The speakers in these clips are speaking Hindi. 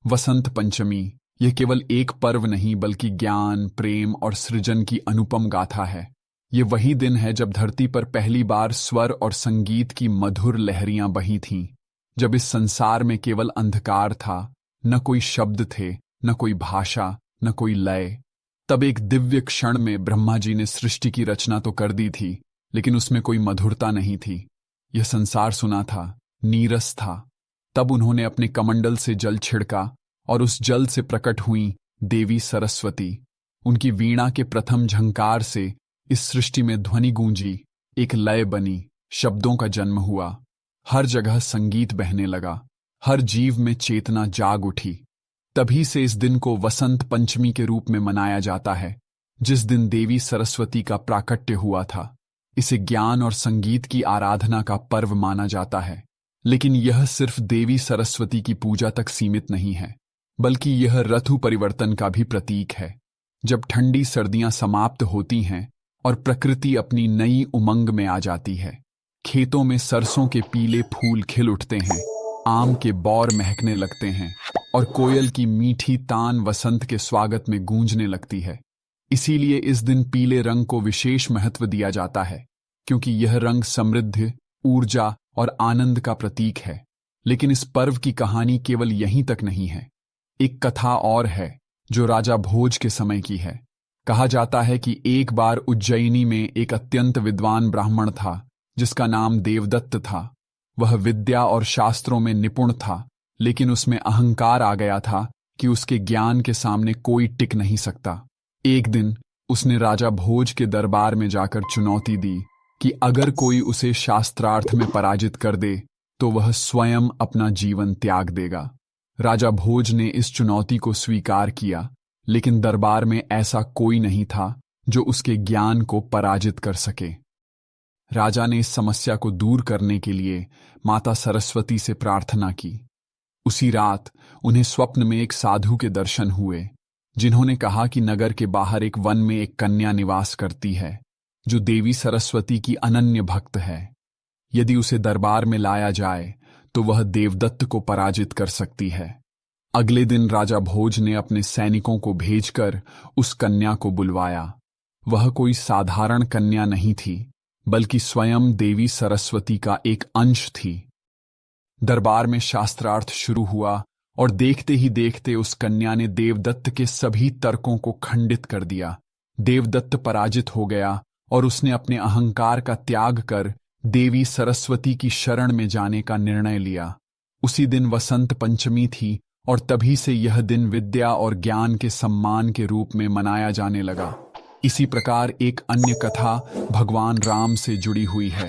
वसंत पंचमी यह केवल एक पर्व नहीं बल्कि ज्ञान, प्रेम और सृजन की अनुपम गाथा है। ये वही दिन है जब धरती पर पहली बार स्वर और संगीत की मधुर लहरियां बही थीं, जब इस संसार में केवल अंधकार था, न कोई शब्द थे, न कोई भाषा, न कोई लय। तब एक दिव्य क्षण में ब्रह्मा जी ने सृष्टि की रचना तो कर दी थी, लेकिन उसमें कोई मधुरता नहीं थी। यह संसार सुना था, नीरस था। तब उन्होंने अपने कमंडल से जल छिड़का और उस जल से प्रकट हुई देवी सरस्वती। उनकी वीणा के प्रथम झंकार से इस सृष्टि में ध्वनि गूंजी, एक लय बनी, शब्दों का जन्म हुआ। हर जगह संगीत बहने लगा, हर जीव में चेतना जाग उठी। तभी से इस दिन को वसंत पंचमी के रूप में मनाया जाता है, जिस दिन देवी सरस्वती का प्राकट्य हुआ था। इसे ज्ञान और संगीत की आराधना का पर्व माना जाता है। लेकिन यह सिर्फ देवी सरस्वती की पूजा तक सीमित नहीं है, बल्कि यह ऋतु परिवर्तन का भी प्रतीक है। जब ठंडी सर्दियां समाप्त होती हैं और प्रकृति अपनी नई उमंग में आ जाती है, खेतों में सरसों के पीले फूल खिल उठते हैं, आम के बौर महकने लगते हैं और कोयल की मीठी तान वसंत के स्वागत में गूंजने लगती है। इसीलिए इस दिन पीले रंग को विशेष महत्व दिया जाता है, क्योंकि यह रंग समृद्धि, ऊर्जा और आनंद का प्रतीक है। लेकिन इस पर्व की कहानी केवल यहीं तक नहीं है। एक कथा और है जो राजा भोज के समय की है। कहा जाता है कि एक बार उज्जैनी में एक अत्यंत विद्वान ब्राह्मण था, जिसका नाम देवदत्त था। वह विद्या और शास्त्रों में निपुण था, लेकिन उसमें अहंकार आ गया था कि उसके ज्ञान के सामने कोई टिक नहीं सकता। एक दिन उसने राजा भोज के दरबार में जाकर चुनौती दी कि अगर कोई उसे शास्त्रार्थ में पराजित कर दे तो वह स्वयं अपना जीवन त्याग देगा। राजा भोज ने इस चुनौती को स्वीकार किया, लेकिन दरबार में ऐसा कोई नहीं था जो उसके ज्ञान को पराजित कर सके। राजा ने इस समस्या को दूर करने के लिए माता सरस्वती से प्रार्थना की। उसी रात उन्हें स्वप्न में एक साधु के दर्शन हुए, जिन्होंने कहा कि नगर के बाहर एक वन में एक कन्या निवास करती है, जो देवी सरस्वती की अनन्य भक्त है। यदि उसे दरबार में लाया जाए तो वह देवदत्त को पराजित कर सकती है। अगले दिन राजा भोज ने अपने सैनिकों को भेजकर उस कन्या को बुलवाया। वह कोई साधारण कन्या नहीं थी, बल्कि स्वयं देवी सरस्वती का एक अंश थी। दरबार में शास्त्रार्थ शुरू हुआ और देखते ही देखते उस कन्या ने देवदत्त के सभी तर्कों को खंडित कर दिया। देवदत्त पराजित हो गया और उसने अपने अहंकार का त्याग कर देवी सरस्वती की शरण में जाने का निर्णय लिया। उसी दिन वसंत पंचमी थी और तभी से यह दिन विद्या और ज्ञान के सम्मान के रूप में मनाया जाने लगा। इसी प्रकार एक अन्य कथा भगवान राम से जुड़ी हुई है।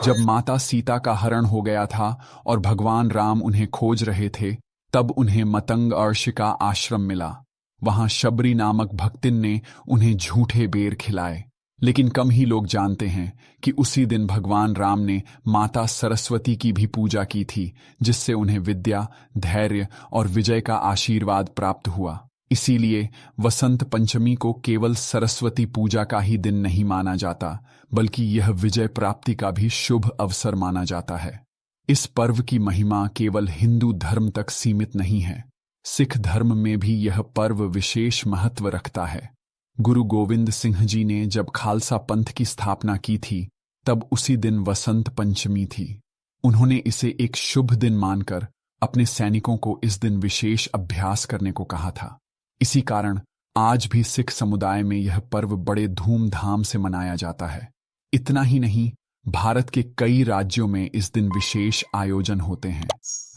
जब माता सीता का हरण हो गया था और भगवान राम उन्हें खोज रहे थे, तब उन्हें मतंग अर्षि का आश्रम मिला। वहां शबरी नामक भक्तिन ने उन्हें झूठे बेर खिलाए। लेकिन कम ही लोग जानते हैं कि उसी दिन भगवान राम ने माता सरस्वती की भी पूजा की थी, जिससे उन्हें विद्या, धैर्य और विजय का आशीर्वाद प्राप्त हुआ। इसीलिए वसंत पंचमी को केवल सरस्वती पूजा का ही दिन नहीं माना जाता, बल्कि यह विजय प्राप्ति का भी शुभ अवसर माना जाता है। इस पर्व की महिमा केवल हिंदू धर्म तक सीमित नहीं है। सिख धर्म में भी यह पर्व विशेष महत्व रखता है। गुरु गोविंद सिंह जी ने जब खालसा पंथ की स्थापना की थी, तब उसी दिन वसंत पंचमी थी। उन्होंने इसे एक शुभ दिन मानकर अपने सैनिकों को इस दिन विशेष अभ्यास करने को कहा था। इसी कारण आज भी सिख समुदाय में यह पर्व बड़े धूमधाम से मनाया जाता है। इतना ही नहीं, भारत के कई राज्यों में इस दिन विशेष आयोजन होते हैं।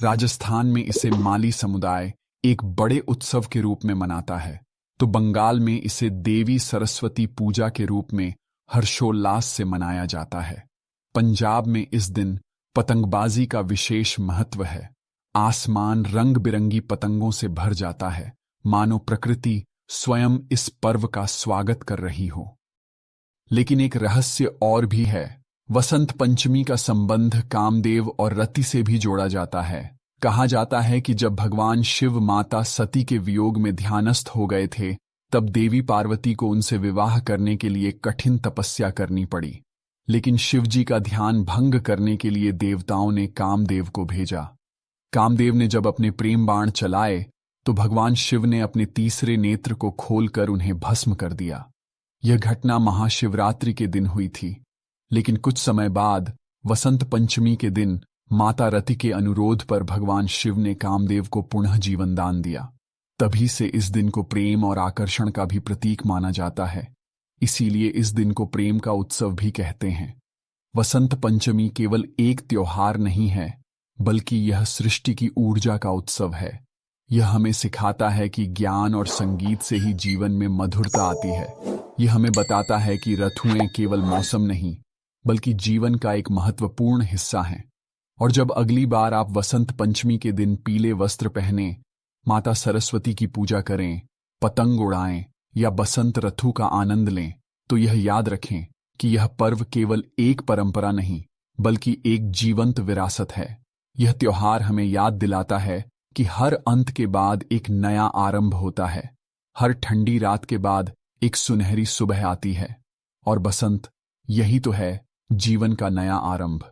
राजस्थान में इसे माली समुदाय एक बड़े उत्सव के रूप में मनाता है, तो बंगाल में इसे देवी सरस्वती पूजा के रूप में हर्षोल्लास से मनाया जाता है। पंजाब में इस दिन पतंगबाजी का विशेष महत्व है। आसमान रंग बिरंगी पतंगों से भर जाता है, मानो प्रकृति स्वयं इस पर्व का स्वागत कर रही हो। लेकिन एक रहस्य और भी है। वसंत पंचमी का संबंध कामदेव और रति से भी जोड़ा जाता है। कहा जाता है कि जब भगवान शिव माता सती के वियोग में ध्यानस्थ हो गए थे, तब देवी पार्वती को उनसे विवाह करने के लिए कठिन तपस्या करनी पड़ी। लेकिन शिवजी का ध्यान भंग करने के लिए देवताओं ने कामदेव को भेजा। कामदेव ने जब अपने प्रेम बाण चलाए, तो भगवान शिव ने अपने तीसरे नेत्र को खोलकर उन्हें भस्म कर दिया। यह घटना महाशिवरात्रि के दिन हुई थी, लेकिन कुछ समय बाद वसंत पंचमी के दिन माता रति के अनुरोध पर भगवान शिव ने कामदेव को पुनः जीवन दान दिया। तभी से इस दिन को प्रेम और आकर्षण का भी प्रतीक माना जाता है, इसीलिए इस दिन को प्रेम का उत्सव भी कहते हैं। वसंत पंचमी केवल एक त्योहार नहीं है, बल्कि यह सृष्टि की ऊर्जा का उत्सव है। यह हमें सिखाता है कि ज्ञान और संगीत से ही जीवन में मधुरता आती है। यह हमें बताता है कि ऋतुएं केवल मौसम नहीं, बल्कि जीवन का एक महत्वपूर्ण हिस्सा हैं। और जब अगली बार आप वसंत पंचमी के दिन पीले वस्त्र पहने, माता सरस्वती की पूजा करें, पतंग उड़ाएं या बसंत ऋतु का आनंद लें, तो यह याद रखें कि यह पर्व केवल एक परंपरा नहीं, बल्कि एक जीवंत विरासत है। यह त्योहार हमें याद दिलाता है कि हर अंत के बाद एक नया आरंभ होता है। हर ठंडी रात के बाद एक सुनहरी सुबह आती है, और बसंत यही तो है, जीवन का नया आरंभ।